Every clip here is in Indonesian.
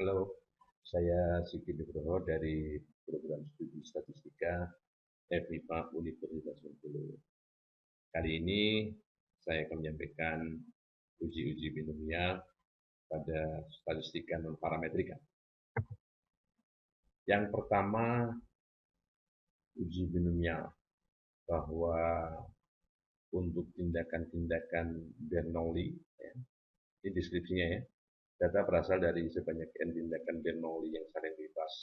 Halo, saya Sigi Nugroho dari Program Studi Statistika FIPA Universitas Bengkulu. Kali ini saya akan menyampaikan uji-uji binomial pada statistika non parametrika. Yang pertama, uji binomial bahwa untuk tindakan-tindakan Bernoulli, ya, ini deskripsinya ya, data berasal dari sebanyak n tindakan Bernoulli yang saling bebas,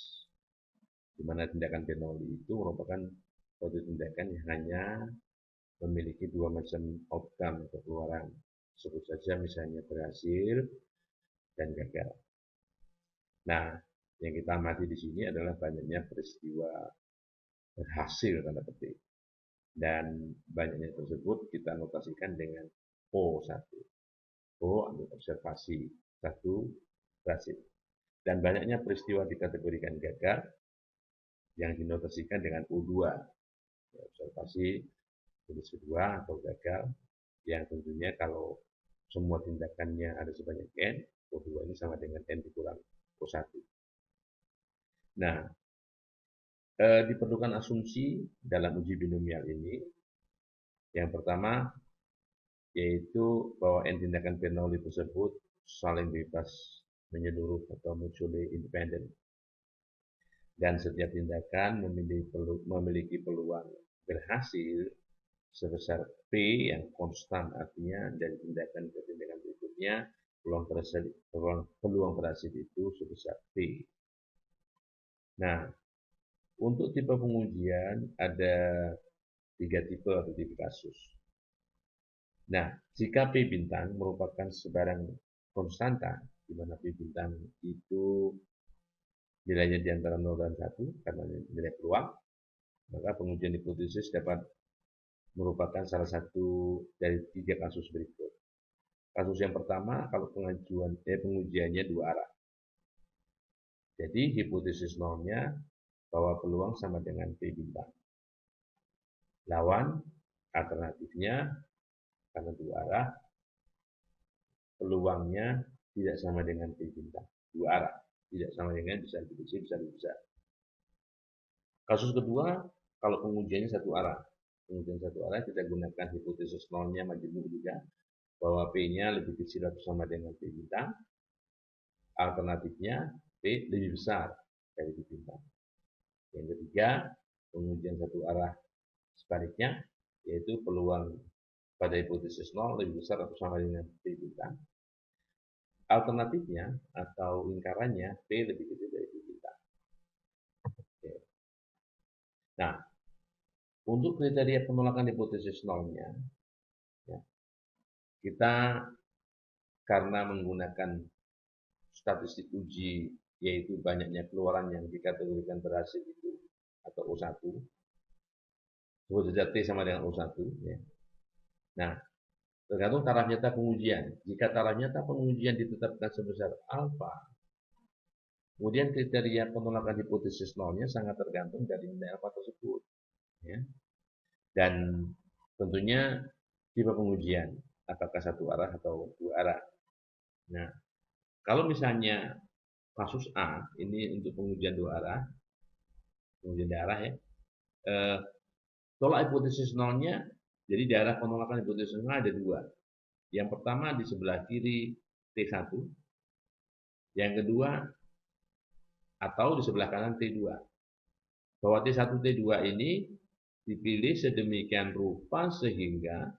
di mana tindakan Bernoulli itu merupakan suatu tindakan yang hanya memiliki dua macam outcome atau keluaran. Sebut saja misalnya berhasil dan gagal. Nah, yang kita amati di sini adalah banyaknya peristiwa berhasil tanda petik. Dan banyaknya tersebut kita notasikan dengan O1. O untuk observasi, satu berhasil. Dan banyaknya peristiwa dikategorikan gagal yang dinotasikan dengan O2. Observasi jenis kedua atau gagal, yang tentunya kalau semua tindakannya ada sebanyak n, O2 ini sama dengan n dikurang O1. Nah, diperlukan asumsi dalam uji binomial ini. Yang pertama, yaitu bahwa n tindakan Bernoulli tersebut saling bebas menyeluruh atau mutually independent. Dan setiap tindakan memiliki peluang berhasil sebesar P yang konstan, artinya dari tindakan ke tindakan berikutnya peluang berhasil itu sebesar P. Nah, untuk tipe pengujian ada 3 tipe atau tipe kasus. Nah, jika P bintang merupakan sebarang konstanta, di mana P bintang itu nilainya di antara 0 dan 1 karena nilai peluang, maka pengujian hipotesis dapat merupakan salah satu dari 3 kasus berikut. Kasus yang pertama, kalau pengujiannya dua arah. Jadi hipotesis nolnya bahwa peluang sama dengan P bintang. Lawan alternatifnya karena dua arah, peluangnya tidak sama dengan P bintang. Dua arah, tidak sama dengan bisa lebih kecil, bisa lebih besar. Kasus kedua, kalau pengujiannya satu arah. Pengujian satu arah kita gunakan hipotesis nolnya majemuk juga, bahwa P-nya lebih kecil atau sama dengan P bintang. Alternatifnya P lebih besar dari P bintang. Yang ketiga, pengujian satu arah sebaliknya, yaitu peluang pada hipotesis nol lebih besar atau sama dengan P bintang. Alternatifnya atau lingkarannya P lebih kecil dari P bintang. Oke. Nah, untuk kriteria penolakan hipotesis nolnya, ya, kita karena menggunakan statistik uji, yaitu banyaknya keluaran yang dikategorikan berhasil itu, atau O1, sebut saja T sama dengan O1. Ya. Nah, tergantung taraf nyata pengujian. Jika taraf nyata pengujian ditetapkan sebesar alfa, kemudian kriteria penolakan hipotesis nolnya sangat tergantung dari nilai alfa tersebut. Ya. Dan tentunya tipe pengujian, apakah satu arah atau dua arah. Nah, kalau misalnya kasus A, ini untuk pengujian dua arah, pengujian daerah ya, tolak hipotesis nolnya, jadi daerah penolakan hipotesis nol ada dua. Yang pertama di sebelah kiri T1, yang kedua atau di sebelah kanan T2. Bahwa T1, T2 ini dipilih sedemikian rupa sehingga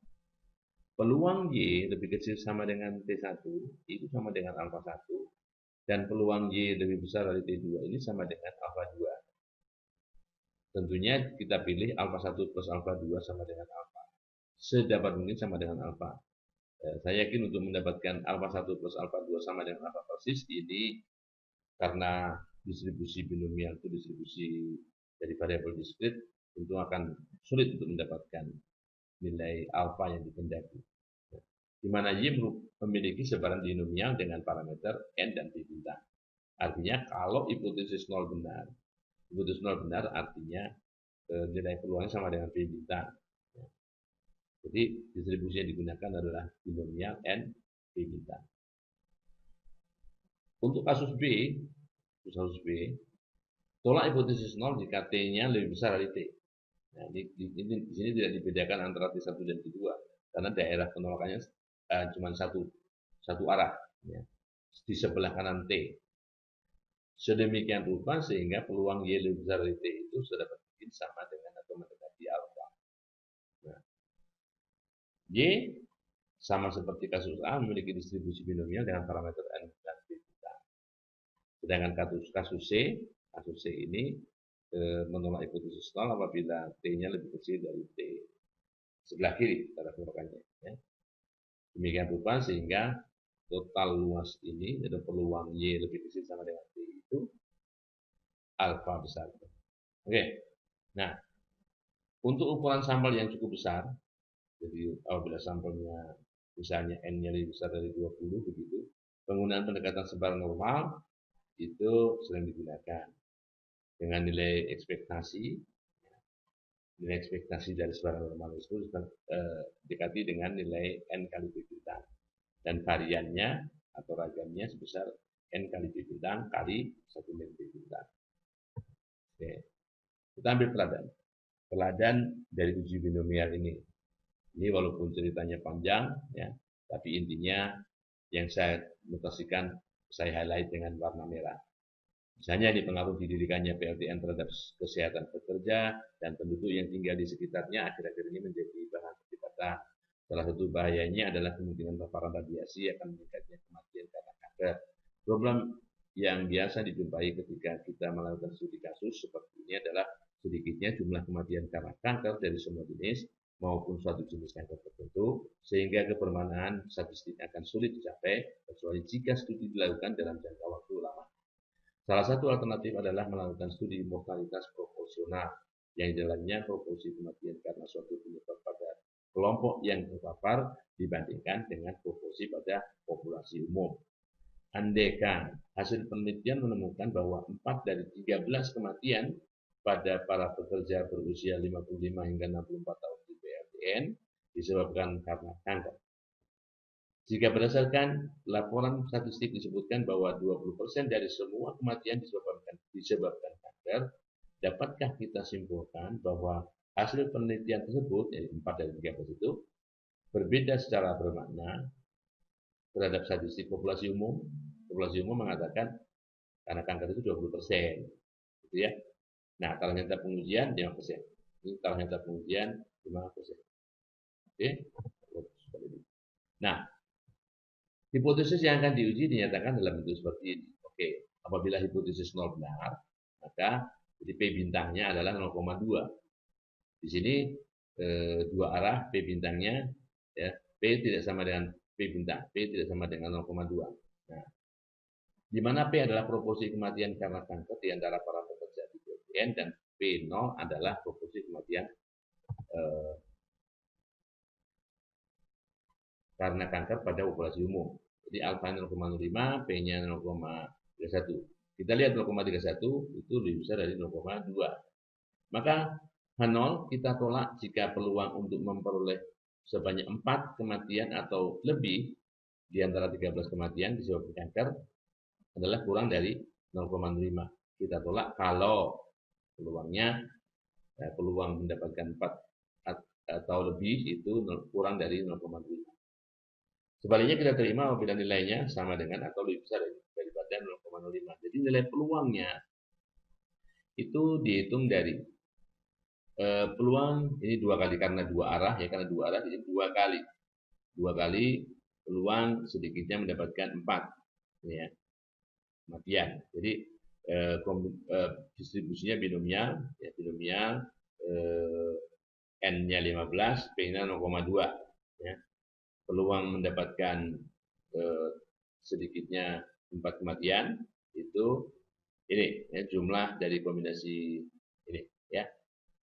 peluang Y lebih kecil sama dengan T1 itu sama dengan alfa 1 dan peluang Y lebih besar dari T2 ini sama dengan alfa 2. Tentunya kita pilih alfa 1 plus alfa 2 sama dengan alfa. Sedapat mungkin sama dengan alfa. Saya yakin untuk mendapatkan alfa 1 plus alfa 2 sama dengan alfa persis ini karena distribusi binomial itu distribusi dari variabel diskrit tentu akan sulit untuk mendapatkan nilai alfa yang dikehendaki. Di mana Y memiliki sebaran binomial dengan parameter N dan P bintang. Artinya kalau hipotesis nol benar, hipotesis nol benar artinya nilai peluangnya sama dengan P bintang. Jadi distribusi yang digunakan adalah binomial N P bintang. Untuk kasus B, tolak hipotesis 0 jika T-nya lebih besar dari T. Nah, di sini tidak dibedakan antara T1 dan T2 karena daerah penolakannya cuma satu arah, ya, di sebelah kanan T. Sedemikian rupa sehingga peluang Y lebih besar dari T itu sudah dapat mungkin sama dengan atau mendekati alfa. Nah, Y sama seperti kasus A memiliki distribusi binomial dengan parameter N dan B. Sedangkan kasus C ini menolak hipotesis 0 apabila T-nya lebih kecil dari T sebelah kiri pada penolakannya. Ya. Demikian rupa sehingga total luas ini ada peluang Y lebih kecil sama dengan T itu alfa besar. Oke. Nah, untuk ukuran sampel yang cukup besar, jadi apabila sampelnya misalnya N-nya lebih besar dari 20 begitu, penggunaan pendekatan sebar normal itu sering digunakan dengan nilai ekspektasi dari sebaran normal itu didekati dengan nilai N kali B bintang dan variannya atau ragamnya sebesar N kali B bintang kali 1 min B bintang. Oke. Kita ambil teladan dari uji binomial ini. Ini walaupun ceritanya panjang, ya, tapi intinya yang saya notasikan, saya highlight dengan warna merah. Misalnya dipengaruhi didirikannya PLTN terhadap kesehatan pekerja dan penduduk yang tinggal di sekitarnya akhir-akhir ini menjadi bahan perdebatan. Salah satu bahayanya adalah kemungkinan paparan radiasi akan meningkatnya kematian karena kanker. Problem yang biasa dijumpai ketika kita melakukan studi kasus seperti ini adalah sedikitnya jumlah kematian karena kanker dari semua jenis maupun suatu jenis kanker tertentu, sehingga kebermanaan statistik akan sulit dicapai kecuali jika studi dilakukan dalam jangka waktu lama. Salah satu alternatif adalah melakukan studi mortalitas proporsional, yang di dalamnya proporsi kematian karena suatu penyebab pada kelompok yang terpapar dibandingkan dengan proporsi pada populasi umum. Andaikan hasil penelitian menemukan bahwa 4 dari 13 kematian pada para pekerja berusia 55 hingga 64 tahun di PLTN disebabkan karena kanker. Jika berdasarkan laporan statistik disebutkan bahwa 20% dari semua kematian disebabkan kanker, dapatkah kita simpulkan bahwa hasil penelitian tersebut, yaitu 4 dari 13 itu, berbeda secara bermakna terhadap statistik populasi umum? Populasi umum mengatakan karena kanker itu 20%. Gitu ya. Nah, ternyata pengujian 5%. Ini ternyata pengujian 5%. Oke. Nah, hipotesis yang akan diuji dinyatakan dalam bentuk seperti ini. Oke, apabila hipotesis 0 benar, maka jadi P bintangnya adalah 0,2. Di sini dua arah P bintangnya, ya, P tidak sama dengan P bintang, P tidak sama dengan 0,2. Nah, di mana P adalah proporsi kematian karena kanker di antara para pekerja di PLTN dan P0 adalah proporsi kematian karena kanker pada populasi umum. Jadi alfa 0,05, P-nya 0,31. Kita lihat 0,31 itu lebih besar dari 0,2. Maka H0 kita tolak jika peluang untuk memperoleh sebanyak 4 kematian atau lebih di antara 13 kematian disebabkan kanker adalah kurang dari 0,5. Kita tolak kalau peluangnya peluang mendapatkan 4 atau lebih itu kurang dari 0,5. Sebaliknya kita terima apabila nilainya sama dengan atau lebih besar daripada 0,05. Jadi nilai peluangnya itu dihitung dari peluang ini 2 kali karena 2 arah ya, karena 2 arah jadi 2 kali peluang sedikitnya mendapatkan 4 ya, kematian. Jadi distribusinya binomial ya, binomial N-nya 15, P-nya 0,2 ya. Peluang mendapatkan sedikitnya 4 kematian itu ini ya, jumlah dari kombinasi ini ya,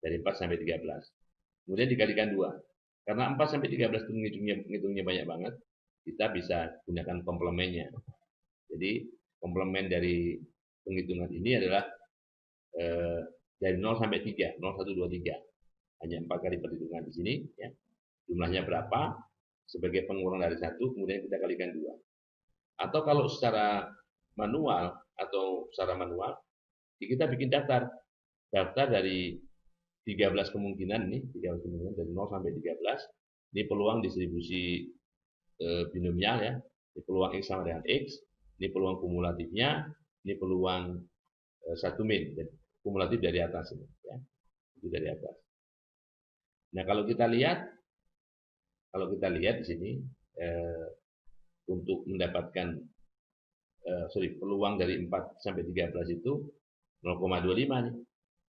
dari 4 sampai 13. Kemudian dikalikan 2. Karena 4 sampai 13 itu ngitungnya banyak banget, kita bisa gunakan komplemennya. Jadi komplemen dari penghitungan ini adalah dari 0 sampai 3, 0, 1, 2, 3. Hanya 4 kali perhitungan di sini ya. Jumlahnya berapa? Sebagai pengurang dari 1, kemudian kita kalikan 2. Atau kalau secara manual atau secara manual, kita bikin daftar dari 13 kemungkinan nih, 13 kemungkinan dari 0 sampai 13. Ini peluang distribusi binomial ya. Ini peluang X sama dengan X, ini peluang kumulatifnya, ini peluang satu min, kumulatif dari atas ini ya. Itu dari atas. Nah, kalau kita lihat di sini untuk mendapatkan peluang dari 4 sampai 13 itu 0,25 nih.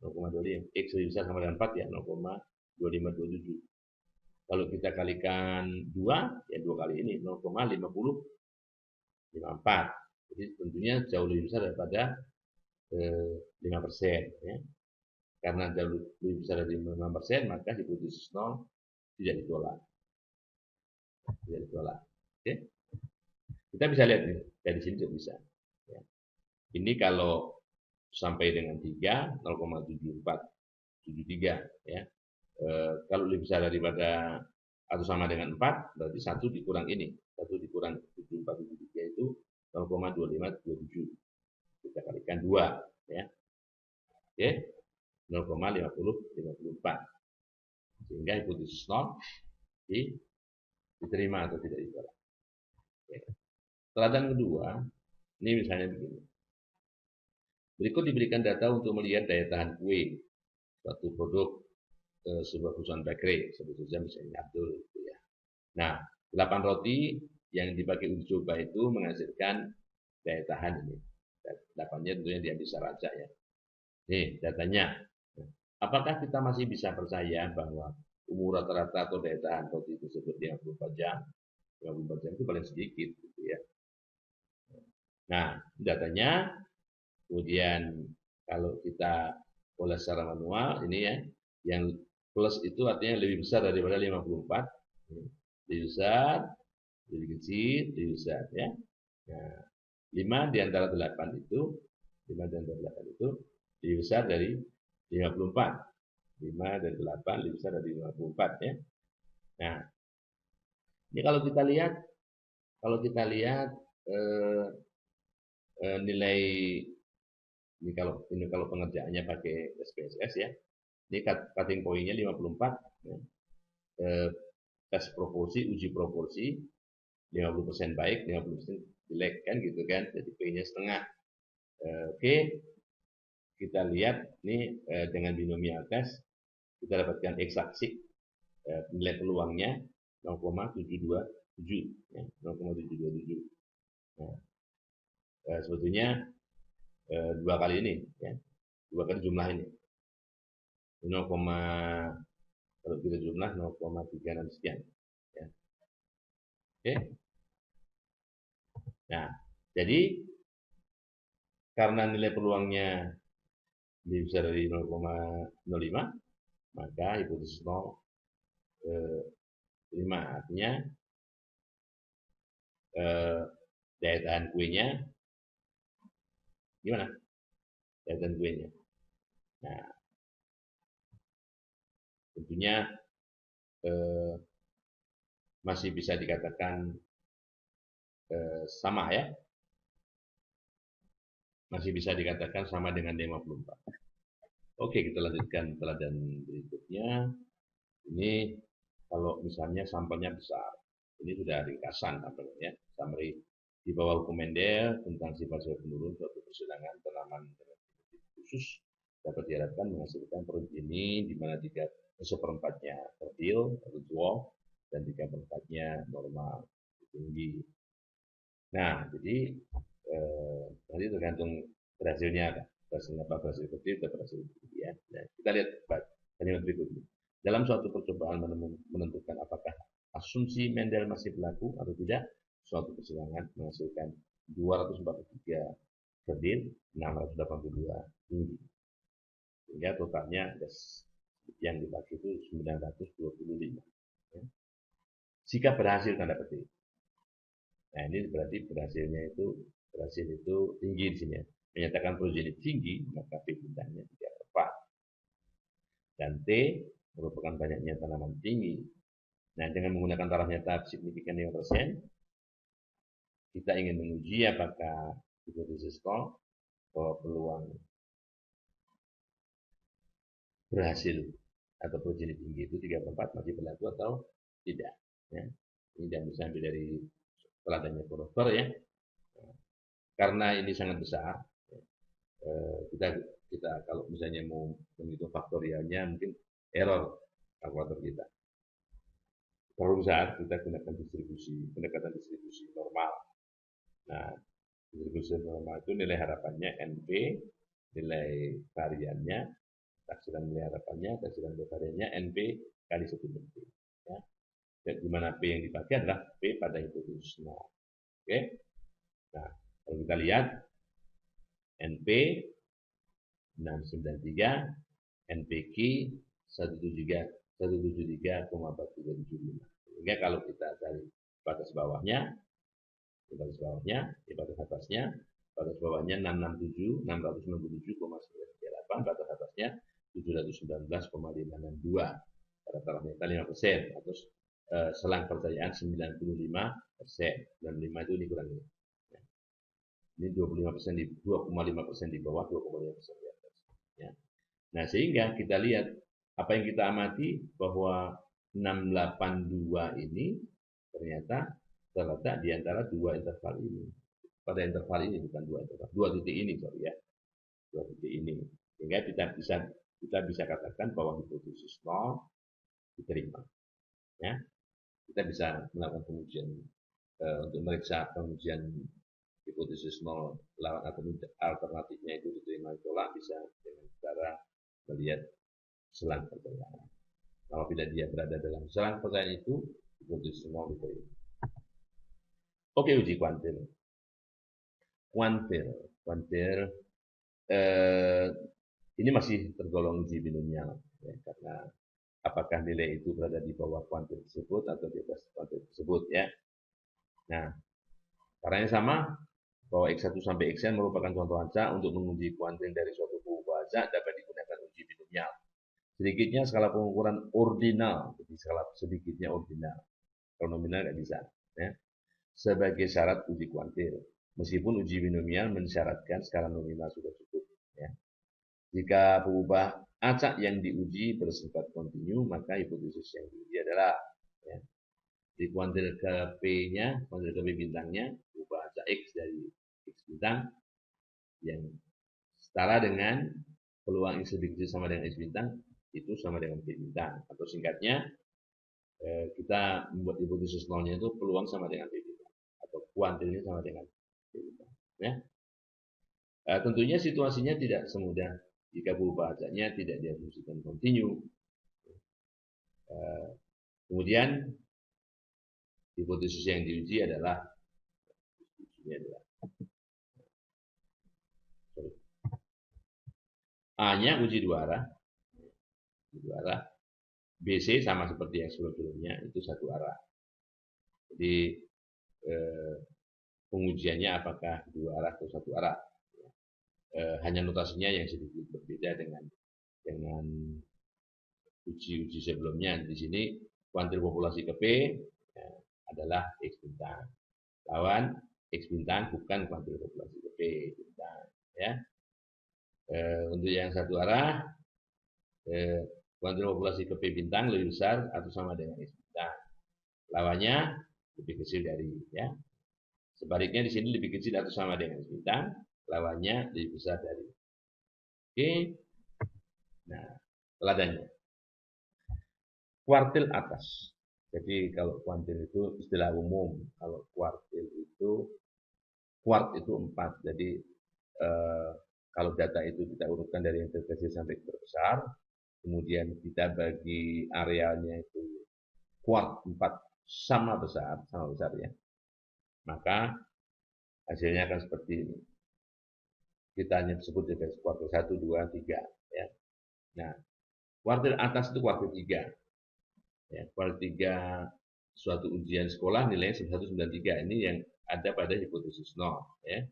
0,25. X lebih besar sama dengan 4 ya, 0,2527. Kalau kita kalikan 2, ya 2 kali ini 0,5054. Jadi tentunya jauh lebih besar daripada 5%. Ya. Karena jauh lebih besar dari 5%, maka hipotesis nol tidak ditolak. Tidak ditolak. Oke. Kita bisa lihat nih, dari sini juga bisa. Ya. Ini kalau sampai dengan 3, 0,7473 ya. Kalau lebih besar daripada atau sama dengan 4, berarti 1 dikurang ini. 1 dikurang 7473 itu 0,2527. Kita kalikan 2 ya. Oke. 0,5054. Sehingga hipotesis nol diterima atau tidak ditolak. Oke. Teladan kedua, ini misalnya begini. Berikut diberikan data untuk melihat daya tahan kue suatu produk sebuah perusahaan bakery, sebut saja misalnya Abdul. Gitu ya. Nah, 8 roti yang dipakai uji coba itu menghasilkan daya tahan ini. 8-nya tentunya diambil secara acak ya. Nih datanya. Apakah kita masih bisa percaya bahwa umur rata-rata atau daya tahan roti tersebut 54 jam? 54 jam itu paling sedikit gitu ya. Nah, datanya kemudian kalau kita olah secara manual ini ya, yang plus itu artinya lebih besar daripada 54, lebih besar, lebih kecil, lebih besar ya. Nah, 5 di antara 8 itu, 5 di antara 8 itu lebih besar dari 54. 5 dan 8 lebih besar dari 54 ya. Nah, ini kalau kita lihat nilai ini kalau pengerjaannya pakai SPSS ya. Ini cutting point-nya 54 ya. Tes proporsi, uji proporsi 50% baik, 50% jelek kan gitu kan. Jadi P-nya setengah. Oke. Kita lihat ini dengan binomial test kita dapatkan X aksik nilai peluangnya 0,727 ya, 0,727. Nah, sebetulnya dua kali ini ya, dua kali jumlah ini 0, kalau kita jumlah 0,36 sekian ya. Oke. Nah, jadi karena nilai peluangnya lebih besar dari 0,05, maka hipotesis 0,5 artinya daya tahan kuenya gimana? Daya tahan kuenya. Nah, tentunya masih bisa dikatakan sama ya. Masih bisa dikatakan sama dengan 54. Oke, kita lanjutkan teladan berikutnya. Ini kalau misalnya sampelnya besar. Ini sudah ringkasan tampilnya, summary di bawah hukum Mendel tentang sifat-sifat penurun suatu persilangan tanaman dengan khusus dapat diharapkan menghasilkan produk ini di mana 1/4-nya kerdil atau dwarf dan 3/4-nya normal tinggi. Nah, jadi nanti tergantung berhasilnya apa berhasil kecil atau berhasil tinggi ya. Nah, kita lihat kalimat berikutnya. Dalam suatu percobaan menentukan apakah asumsi Mendel masih berlaku atau tidak, suatu persilangan menghasilkan 243 kerdil, 682 tinggi. Sehingga totalnya yang dipakai itu 925. Ya. Jika berhasil tanda petik. Nah, ini berarti berhasil itu tinggi di sini. Menyatakan progeny tinggi, maka P bintangnya 3/4. Dan T merupakan banyaknya tanaman tinggi. Nah, dengan menggunakan taraf nyata signifikan 5%, kita ingin menguji apakah hipotesis nol bahwa peluang berhasil atau progeni tinggi itu 3/4 masih berlaku atau tidak. Ya. Ini dan bisa ambil dari teladannya Forer ya. Karena ini sangat besar, kita kita kalau misalnya mau menghitung faktorialnya mungkin error kalkulator kita. Terlalu besar, kita gunakan pendekatan distribusi normal. Nah, distribusi normal itu nilai harapannya NP, nilai variannya, taksiran nilai harapannya, taksiran variannya NP kali 1 NP. Ya. Dan di mana P yang dipakai adalah P pada hipotesis nol. Oke. Nah, kalau kita lihat NP 693, NPQ 173,4375. Sehingga kalau kita cari batas bawahnya, batas atasnya, batas bawahnya 667,938, batas atasnya 719,562. Rata-rata 5% atau selang percayaan 95%. 95 itu dikurangi. Ini 25% di 2,5% di bawah, 2,5% di atas. Ya. Nah, sehingga kita lihat apa yang kita amati bahwa 682 ini ternyata terletak di antara dua interval ini. Pada interval ini bukan dua interval, dua titik ini sorry ya, dua titik ini. Sehingga kita bisa katakan bahwa hipotesis nol diterima. Ya, kita bisa melakukan pengujian untuk meriksa pengujian hipotesis nol lawan alternatifnya itu diterima ditolak bisa dengan cara melihat selang percayaan. Apabila dia berada dalam selang percayaan itu, hipotesis nol diterima. Oke, uji kuantil. Kuantil ini masih tergolong uji binomial ya, karena apakah nilai itu berada di bawah kuantil tersebut atau di atas kuantil tersebut ya. Nah, caranya sama bahwa X1 sampai Xn merupakan contoh acak untuk menguji kuantil dari suatu perubahan acak dapat digunakan uji binomial. Sedikitnya skala pengukuran ordinal, jadi skala sedikitnya ordinal. Kalau nominal nggak bisa. Ya. Sebagai syarat uji kuantil. Meskipun uji binomial mensyaratkan skala nominal sudah cukup. Ya. Jika pengubah acak yang diuji bersifat kontinu, maka hipotesis yang diuji adalah ya, di kuantil ke P-nya, kuantil ke P bintangnya, pengubah acak X dari X bintang yang setara dengan peluang X lebih kecil sama dengan X bintang, itu sama dengan P bintang. Atau singkatnya, kita membuat hipotesis nolnya itu peluang sama dengan P bintang. Atau kuantilnya sama dengan P bintang. Ya. Tentunya situasinya tidak semudah jika perubahan acaknya tidak diasumsikan kontinu. Kemudian hipotesis yang diuji adalah A-nya uji dua arah, BC sama seperti yang sebelumnya itu satu arah. Jadi pengujiannya apakah dua arah atau satu arah? Hanya notasinya yang sedikit berbeda dengan uji sebelumnya. Di sini kuantil populasi ke P adalah X bintang. Lawan X bintang bukan kuantil populasi ke P bintang. Ya. Untuk yang satu arah, kuantil populasi ke P bintang lebih besar atau sama dengan X bintang. Lawannya lebih kecil dari ya. Sebaliknya di sini lebih kecil atau sama dengan X bintang, lawannya lebih besar dari. Oke. Nah, teladannya. Kuartil atas. Jadi kalau kuantil itu istilah umum, kalau kuartil itu kuart itu 4. Jadi kalau data itu kita urutkan dari yang terkecil sampai terbesar, kemudian kita bagi arealnya itu kuart 4 sama besar ya. Maka hasilnya akan seperti ini. Kita hanya sebut dengan kuartil 1, 2, 3 ya. Nah, kuartil atas itu kuartil 3. Ya, kuartil 3 suatu ujian sekolah nilainya 193. Ini yang ada pada hipotesis nol ya.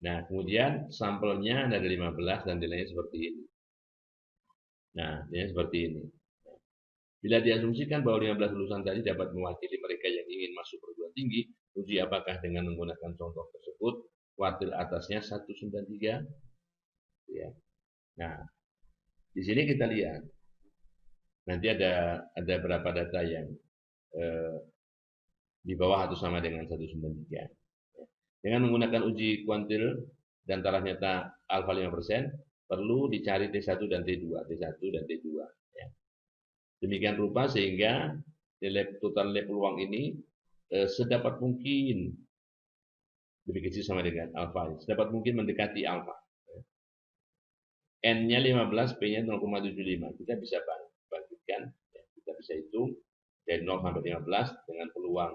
Nah, kemudian sampelnya ada 15 dan nilainya seperti ini. Nah, nilainya seperti ini. Bila diasumsikan bahwa 15 lulusan tadi dapat mewakili mereka yang ingin masuk perguruan tinggi, uji apakah dengan menggunakan contoh tersebut kuartil atasnya 193, ya. Nah, di sini kita lihat nanti ada berapa data yang eh, di bawah atau sama dengan 193. Dengan menggunakan uji kuantil dan taraf nyata alfa 5%, perlu dicari T1 dan T2, T1 dan T2. Ya. Demikian rupa sehingga total nilai peluang ini sedapat mungkin lebih kecil sama dengan alfa, sedapat mungkin mendekati alfa. N-nya 15, P-nya 0,75. Kita bisa bangkitkan, ya, kita bisa hitung dari 0 sampai 15 dengan peluang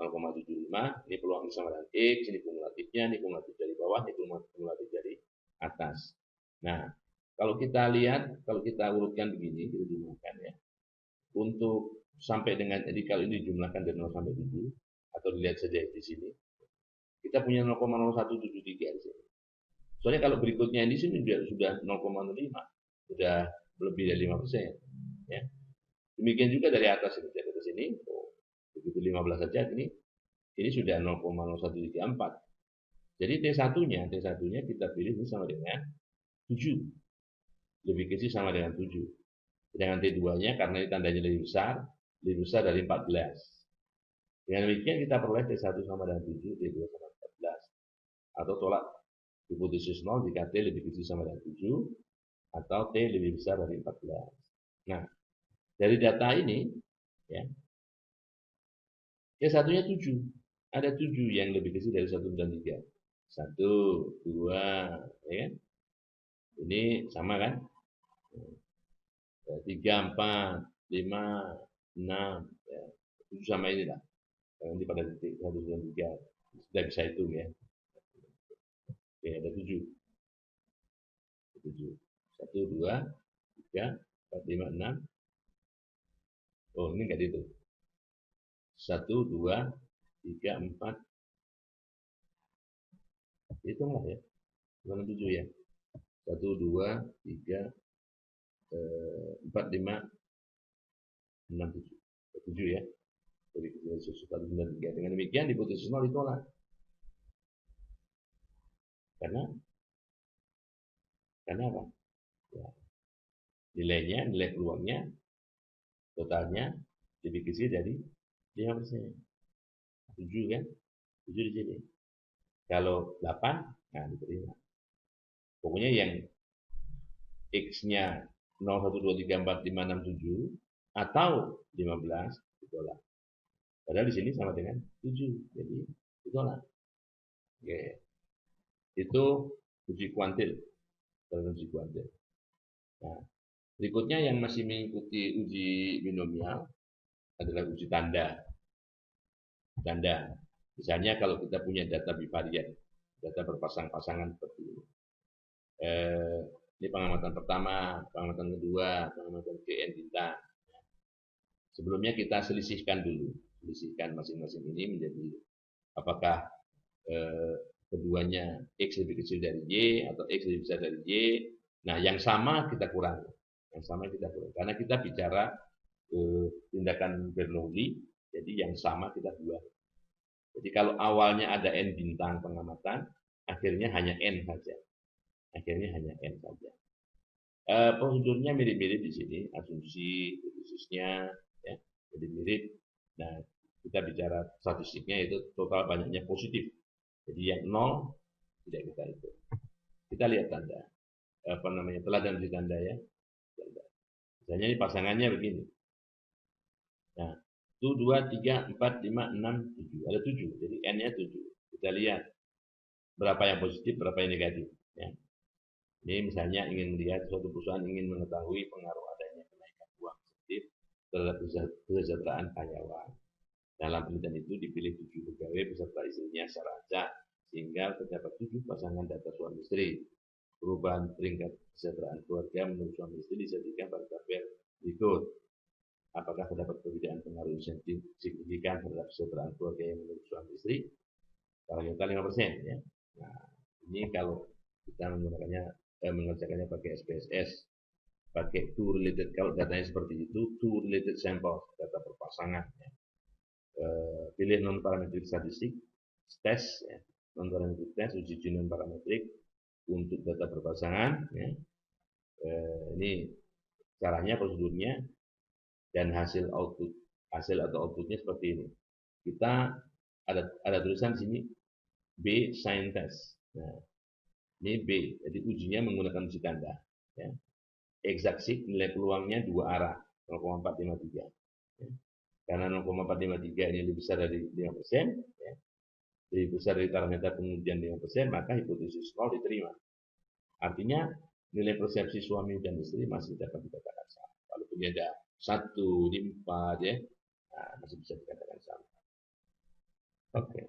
0,75. Ini peluang sama dengan X, ini kumulatifnya, ini kumulatif dari bawah, ini kumulatif dari atas. Nah, kalau kita lihat, kalau kita urutkan begini, kita jumlahkan ya. Untuk sampai dengan, jadi kalau ini dijumlahkan dari 0 sampai 7, atau dilihat saja di sini, kita punya 0,0173 di sini. Soalnya kalau berikutnya di sini sudah 0,05, sudah lebih dari 5%. Ya. Demikian juga dari atas ini, dari atas ini, begitu 15 saja ini sudah 0,0134. Jadi T1-nya kita pilih ini sama dengan 7. Lebih kecil sama dengan 7. Sedangkan T2-nya karena ini tandanya lebih besar dari 14. Dengan demikian kita peroleh T1 sama dengan 7, T2 sama 14. Atau tolak hipotesis 0 jika T lebih kecil sama dengan 7 atau T lebih besar dari 14. Nah, dari data ini ya, T1-nya 7. Ada 7 yang lebih kecil dari 1 dan 3. 1, 2, ya kan? Ini sama kan? 3, 4, 5, 6, ya. 7 sama ini lah. Nanti pada titik 1 dan 3 sudah bisa hitung ya. Oke, ada 7. 7. 1, 2, 3, 4, 5, 6. Oh, ini enggak dihitung. 1, 2, 3, 4. Hitunglah ya. Bukan 7 ya. 1, 2, 3, 4, 5, 6, 7. 7 ya. Jadi sesuatu 93. Dengan demikian hipotesis 0 ditolak. Karena apa? Ya. Nilai peluangnya totalnya lebih kecil dari 5%. 7 kan? 7 di sini. Kalau 8, nah diterima. Pokoknya yang X-nya 0, 1, 2, 3, 4, 5, 6, 7 atau 15 ditolak. Padahal di sini sama dengan 7. Jadi ditolak. Oke. Itu uji kuantil. Uji kuantil. Nah, berikutnya yang masih mengikuti uji binomial adalah uji tanda. Tanda. Misalnya kalau kita punya data bivariat, data berpasang-pasangan seperti ini. Ini pengamatan pertama, pengamatan kedua, pengamatan GN bintang. Sebelumnya kita selisihkan dulu, selisihkan masing-masing ini menjadi apakah keduanya X lebih kecil dari Y atau X lebih besar dari Y. Nah, yang sama kita kurangi. Yang sama kita kurangi. Karena kita bicara tindakan Bernoulli, jadi yang sama kita buat. Jadi kalau awalnya ada N bintang pengamatan, akhirnya hanya N saja. Akhirnya hanya N saja. Prosedurnya mirip-mirip di sini, asumsi, hipotesisnya, ya, jadi mirip. Nah, kita bicara statistiknya itu total banyaknya positif. Jadi yang 0 tidak kita hitung. Kita lihat tanda, apa namanya, teladan di tanda ya. Misalnya ini pasangannya begini. Nah, 1, 2, 3, 4, 5, 6, 7. Ada 7, jadi N-nya 7. Kita lihat berapa yang positif, berapa yang negatif. Ya. Ini misalnya ingin melihat suatu perusahaan ingin mengetahui pengaruh adanya kenaikan uang positif terhadap kesejahteraan karyawan. Dalam penelitian itu dipilih 7 pegawai beserta istrinya secara acak, sehingga terdapat 7 pasangan data suami istri. Perubahan peringkat kesejahteraan keluarga menurut suami istri disajikan pada tabel berikut. Apakah terdapat perbedaan pengaruh signifikan terhadap kesejahteraan keluarga yang menurut suami istri? Kalau kita 5%, ya. Nah, ini kalau kita mengerjakannya pakai SPSS, pakai two related, kalau datanya seperti itu, two related sample, data berpasangan. Ya. Pilih non parametrik statistik, tes, ya. non-forensic test, uji genom parametrik untuk data berpasangan. Ya. Ini caranya, prosedurnya, dan hasil atau outputnya seperti ini. Kita ada tulisan sini B sign test. Nah, ini B, jadi ujinya menggunakan uji tanda. Ya. Exact sig nilai peluangnya dua arah, 0,453. Ya. Karena 0,453 ini lebih besar dari 5%, ya, lebih besar dari parameter pengujian 5%, maka hipotesis 0 diterima. Artinya nilai persepsi suami dan istri masih dapat dikatakan sama. Walaupun dia ada 1 di 4, ya, nah, masih bisa dikatakan sama. Oke.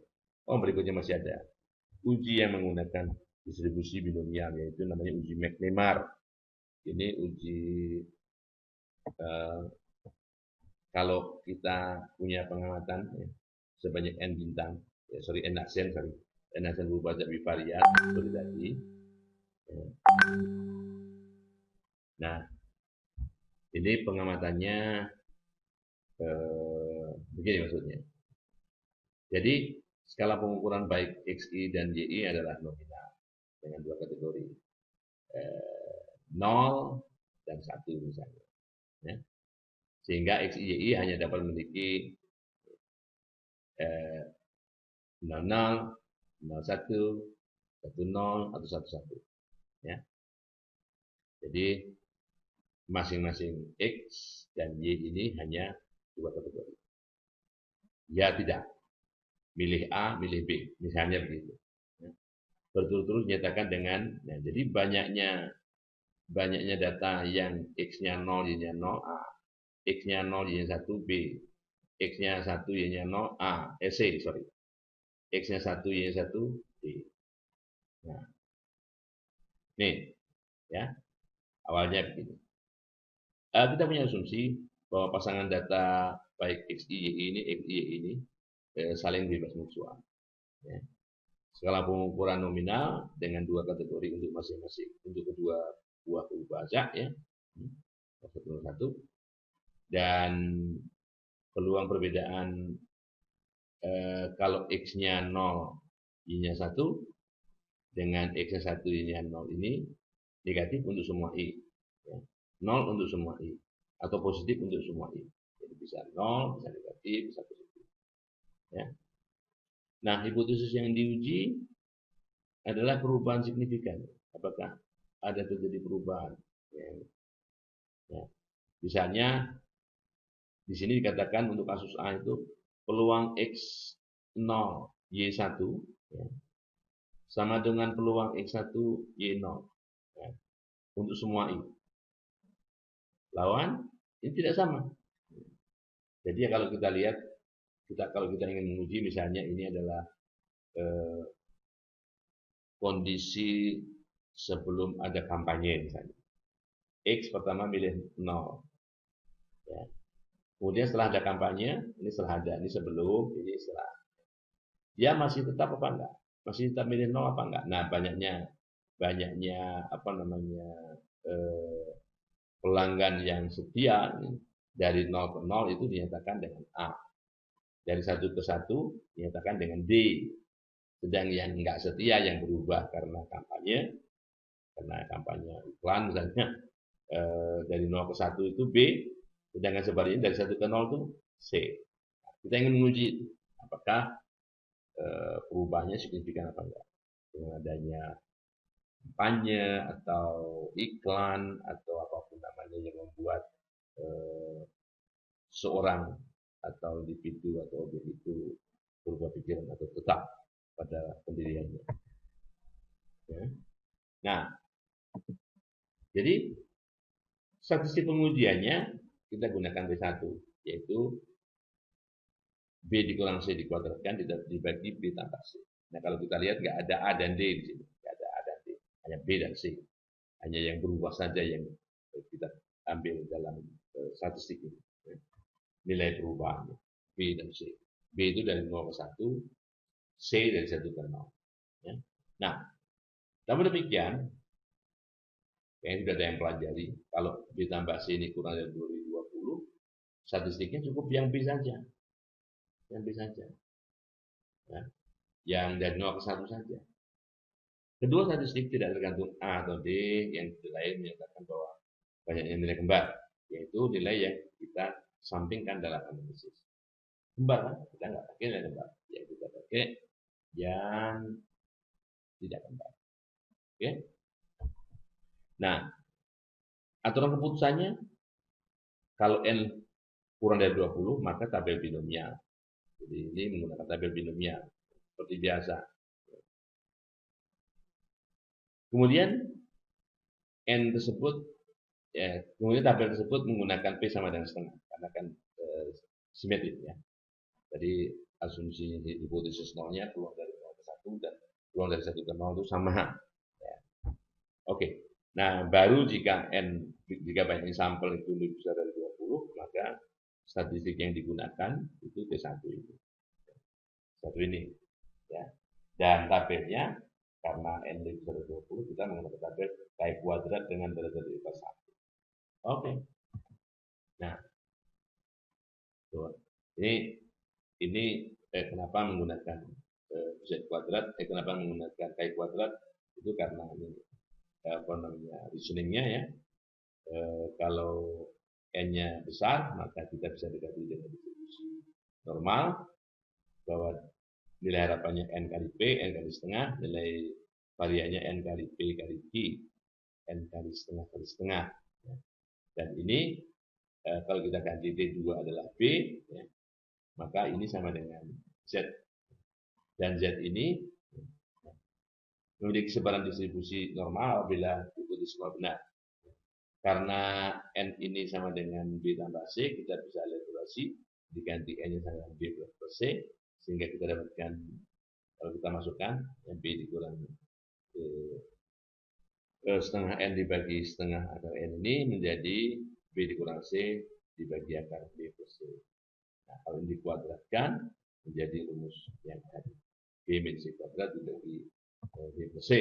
Oh, berikutnya masih ada uji yang menggunakan distribusi binomial, yaitu namanya uji McNemar. Ini uji kalau kita punya pengamatan, ya, sebanyak n bintang, ya, n aksen berubah jadi bivariat seperti tadi. Ya. Nah, ini pengamatannya begini maksudnya. Jadi skala pengukuran baik XI dan YI adalah nominal dengan dua kategori, 0 dan 1 misalnya. Ya. Sehingga XI YI hanya dapat memiliki 00, 01, 10 atau 11. Ya. Jadi masing-masing X dan Y ini hanya dua kategori. Ya tidak, milih A, milih B, misalnya begitu. Ya. Berturut-turut dinyatakan dengan, nah, jadi banyaknya data yang X-nya 0, Y-nya 0, A, X-nya 0, Y-nya 1, B, X-nya 1, Y-nya 0, A, C, sorry. X-nya 1, Y-nya 1, D. Nah, nih, ya, awalnya begini. Kita punya asumsi bahwa pasangan data baik XI ini saling bebas mutual. Ya. Skala pengukuran nominal dengan dua kategori untuk masing-masing, untuk kedua buah bahasa, ya, satu, dan peluang perbedaan kalau X-nya 0, Y-nya 1, dengan X-nya 1, Y-nya 0 ini negatif untuk semua I. Ya. 0 untuk semua I. Atau positif untuk semua I. Jadi bisa 0, bisa negatif, bisa positif. Ya. Nah, hipotesis yang diuji adalah perubahan signifikan. Apakah ada terjadi perubahan? Ya. Ya. Misalnya, di sini dikatakan untuk kasus A itu peluang X0, Y1, ya, sama dengan peluang X1, Y0, ya, untuk semua I. Lawan, ini tidak sama. Jadi kalau kita lihat, kalau kita ingin menguji, misalnya ini adalah kondisi sebelum ada kampanye misalnya. X pertama milih 0. Ya. Kemudian setelah ada kampanye, ini setelah ada, ini sebelum, ini setelah. Dia masih tetap apa enggak? Masih tetap milih 0 apa enggak? Nah, banyaknya apa namanya pelanggan yang setia dari 0 ke 0 itu dinyatakan dengan A. Dari 1 ke 1 dinyatakan dengan D. Sedang yang enggak setia yang berubah karena kampanye iklan misalnya, dari 0 ke 1 itu B, sedangkan sebaliknya dari 1 ke 0 itu C. Kita ingin menguji apakah perubahannya signifikan apa enggak dengan adanya kampanye atau iklan atau apapun namanya yang membuat seorang atau individu atau objek itu berubah pikiran atau tetap pada pendiriannya. Ya. Nah, jadi statistik pengujiannya kita gunakan B1, yaitu B dikurang C dikuadratkan dibagi B tambah C. Nah, kalau kita lihat nggak ada A dan D di sini, nggak ada A dan D, hanya B dan C. Hanya yang berubah saja yang kita ambil dalam statistik ini. Nilai perubahannya B dan C. B itu dari 0 ke 1, C dari 1 ke 0. Ya. Nah, namun demikian, yang sudah ada yang pelajari, kalau B tambah C ini kurang dari 2020, statistiknya cukup yang B saja. Yang B saja. Ya. yang dari 0 ke 1 saja. Kedua statistik tidak tergantung A atau D, yang lain menyatakan bahwa banyaknya nilai kembar, yaitu nilai yang kita sampingkan dalam analisis. Kembar kan? Kita nggak pakai nilai kembar, ya kita pakai yang tidak kembar. Oke? Nah, aturan keputusannya, kalau N kurang dari 20, maka tabel binomial. Jadi ini menggunakan tabel binomial, seperti biasa. Kemudian N tersebut, ya, kemudian tabel tersebut menggunakan P sama dengan setengah, karena kan simetris ya. Jadi asumsi hipotesis nolnya keluar dari 0 ke 1 dan keluar dari 1 ke 0 itu sama. Ya. Oke. Nah, baru jika banyak sampel itu lebih besar dari 20, maka statistik yang digunakan itu T1 itu. Satu ini. Ya. Dan tabelnya, karena N lebih besar dari 20, kita menggunakan tabel K kuadrat dengan derajat derivat 1. Oke. Nah, ini kenapa menggunakan Z kuadrat, kenapa menggunakan K kuadrat, itu karena ini apa namanya reasoningnya ya. Kalau N-nya besar, maka kita bisa dekati dengan distribusi normal, bahwa nilai harapannya N kali P, N kali setengah, nilai variannya N kali P kali Q, N kali setengah. Dan ini kalau kita ganti T2 adalah B, ya, maka ini sama dengan Z. Dan Z ini memiliki sebaran distribusi normal apabila hipotesis semua benar. Karena N ini sama dengan B tambah C, kita bisa elaborasi, diganti N-nya sama dengan B plus C, sehingga kita dapatkan, kalau kita masukkan, B dikurang setengah N dibagi setengah akar N ini menjadi B dikurang C dibagi akar B plus C. Nah, kalau ini dikuadratkan menjadi rumus yang tadi. B min C kuadrat dibagi B plus C.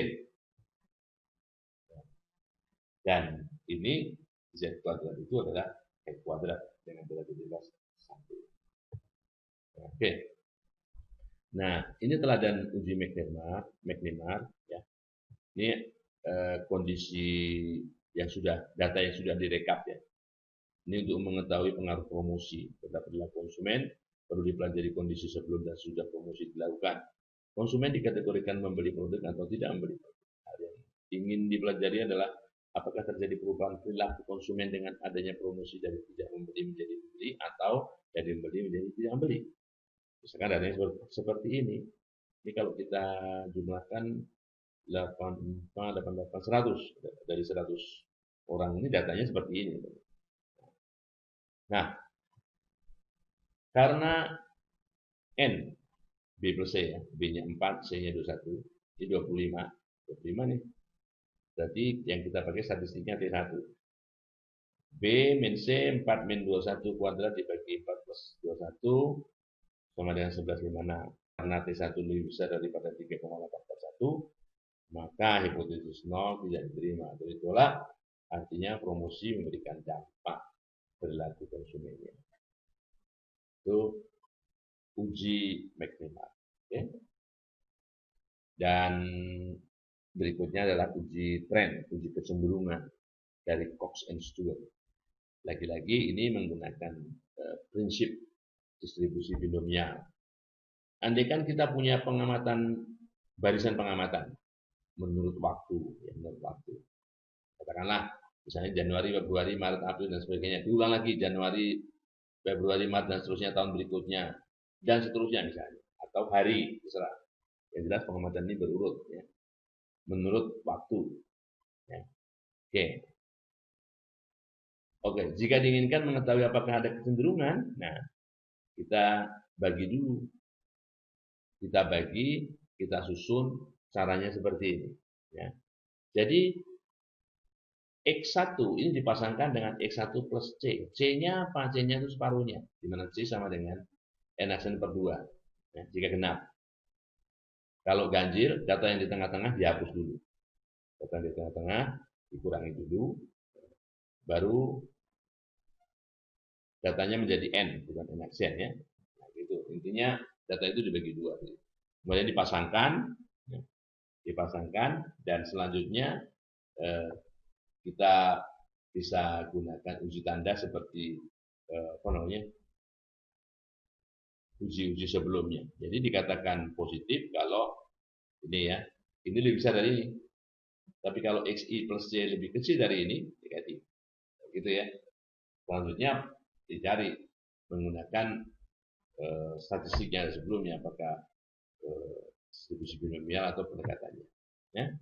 Dan ini Z kuadrat itu adalah X kuadrat dengan derajat bebas 1. Oke. Nah, ini teladan uji McNemar ya. Ini kondisi yang data yang sudah direkap ya. Ini untuk mengetahui pengaruh promosi terhadap perilaku konsumen, perlu dipelajari kondisi sebelum dan sudah promosi dilakukan. Konsumen dikategorikan membeli produk atau tidak membeli produk. Yang ingin dipelajari adalah apakah terjadi perubahan perilaku konsumen dengan adanya promosi dari tidak membeli menjadi membeli atau dari membeli menjadi tidak membeli. Misalkan datanya seperti ini. Ini kalau kita jumlahkan 100 dari 100 orang ini datanya seperti ini. Nah, karena N B plus C ya, B-nya 4, C-nya 21, ini 25 nih. Berarti yang kita pakai statistiknya T1. B min C 4 min 21 kuadrat dibagi 4 plus 21 sama dengan 11,56. Karena T1 lebih besar daripada 3,841, maka hipotesis 0 tidak diterima atau ditolak, artinya promosi memberikan dampak perilaku konsumennya. Itu uji McNemar. Okay. Dan berikutnya adalah uji tren, uji kecenderungan dari Cox and Stewart. Lagi-lagi ini menggunakan prinsip distribusi binomial. Andaikan kita punya pengamatan, barisan pengamatan menurut waktu, ya, menurut waktu. Katakanlah misalnya Januari, Februari, Maret, April dan sebagainya. Diulang lagi Januari, Februari, Maret dan seterusnya tahun berikutnya dan seterusnya misalnya, atau hari terserah. Yang jelas pengamatan ini berurut ya, menurut waktu. Ya. Oke, jika diinginkan mengetahui apakah ada kecenderungan, nah kita bagi dulu. Kita susun caranya seperti ini. Ya. Jadi X1 ini dipasangkan dengan X1 plus C. C-nya apa? C-nya itu separuhnya. Di mana C sama dengan N/N per 2. Ya, jika genap. Kalau ganjil, data yang di tengah-tengah dihapus dulu. Data yang di tengah-tengah dikurangi dulu. Baru datanya menjadi N, bukan N/N ya. Nah, gitu. Intinya data itu dibagi 2. kemudian dipasangkan, dan selanjutnya kita bisa gunakan uji tanda seperti uji sebelumnya. Jadi dikatakan positif kalau ini ya, ini lebih besar dari ini. Tapi kalau XI plus Y lebih kecil dari ini, negatif. Gitu ya. Selanjutnya dicari menggunakan statistiknya sebelumnya, apakah distribusi binomial atau pendekatannya. Ya.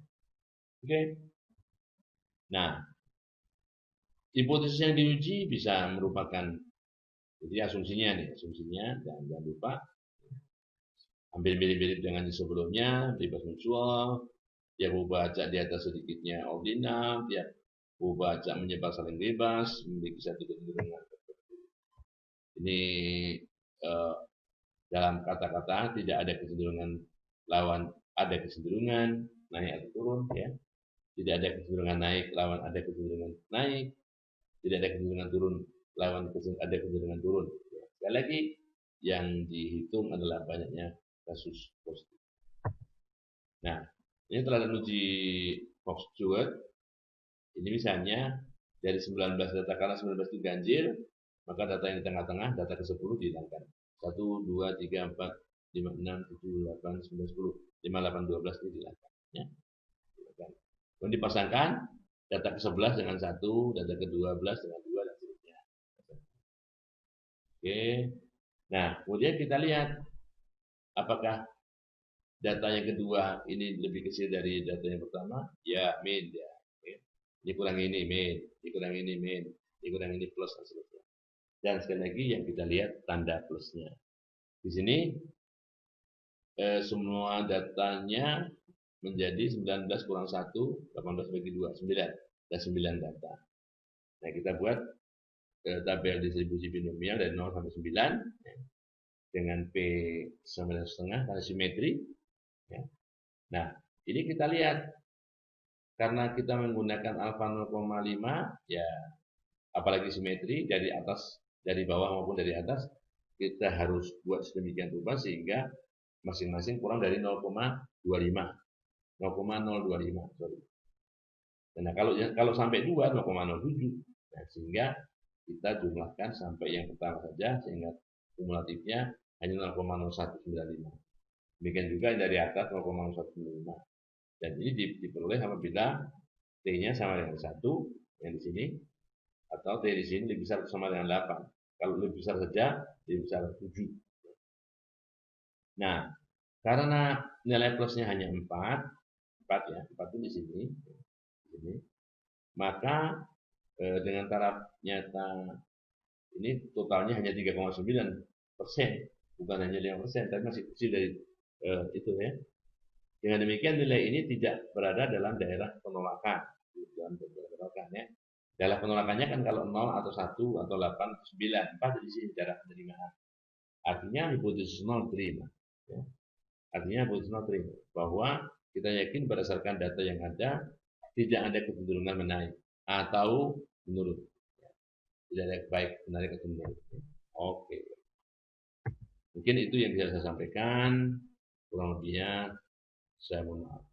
Oke. Nah, hipotesis yang diuji bisa merupakan, jadi asumsinya jangan lupa ambil mirip-mirip dengan yang sebelumnya, bebas mutual, dia baca di atas sedikitnya ordinal, dia baca menyebar saling bebas, memiliki satu kecenderungan. Ini dalam kata-kata tidak ada kecenderungan lawan ada kecenderungan naik atau turun, ya. Tidak ada kecenderungan naik lawan ada kecenderungan naik, tidak ada kecenderungan turun lawan ada kecenderungan turun. Ya. Sekali lagi, yang dihitung adalah banyaknya kasus positif. Nah, ini telah uji Fox-Stewart. Ini misalnya dari 19 data, karena 19 itu ganjil, maka data yang di tengah-tengah, data ke-10 dihilangkan. 1, 2, 3, 4, 5, 6, 7, 8, 9, 10, 5, 8, 12 itu dihilangkan. Ya. Kemudian dipasangkan data ke-11 dengan 1, data ke-12 dengan 2, dan seterusnya. Oke. Nah, kemudian kita lihat apakah data yang kedua ini lebih kecil dari data yang pertama. Ya, min ya. Ini kurang ini min, ini kurang ini min, ini kurang ini plus, dan seterusnya. Dan sekali lagi yang kita lihat tanda plusnya. Di sini semua datanya menjadi 19 kurang 1, 18 bagi 2, 9. Dan 9 data. Nah, kita buat tabel distribusi binomial dari 0 sampai 9 dengan P 9,5 karena simetri. Ya. Nah, ini kita lihat karena kita menggunakan alfa 0,5, ya apalagi simetri dari atas, dari bawah maupun dari atas, kita harus buat sedemikian rupa sehingga masing-masing kurang dari 0,25. 0,025, sorry. Nah, kalau sampai 2, 0,07. Nah, sehingga kita jumlahkan sampai yang pertama saja, sehingga kumulatifnya hanya 0,0195. Demikian juga dari atas 0,0195. Dan ini diperoleh apabila T-nya sama dengan 1, yang di sini, atau T di sini lebih besar sama dengan 8. Kalau lebih besar saja, lebih besar 7. Nah, karena nilai plusnya hanya 4 ya, 4 itu di sini, maka dengan taraf nyata ini totalnya hanya 3,9%, bukan hanya 5%, tapi masih kecil dari itu ya. Dengan demikian nilai ini tidak berada dalam daerah penolakan, ya. Daerah penolakannya kan kalau 0 atau 1 atau 8 atau 9, 4 di sini daerah penerimaan. Artinya hipotesis 0 terima. Ya. Artinya hipotesis 0 terima bahwa kita yakin berdasarkan data yang ada tidak ada kecenderungan menaik atau menurun. Tidak ada baik menarik atau menurun. Oke. Mungkin itu yang bisa saya sampaikan. Kurang lebihnya saya mohon maaf.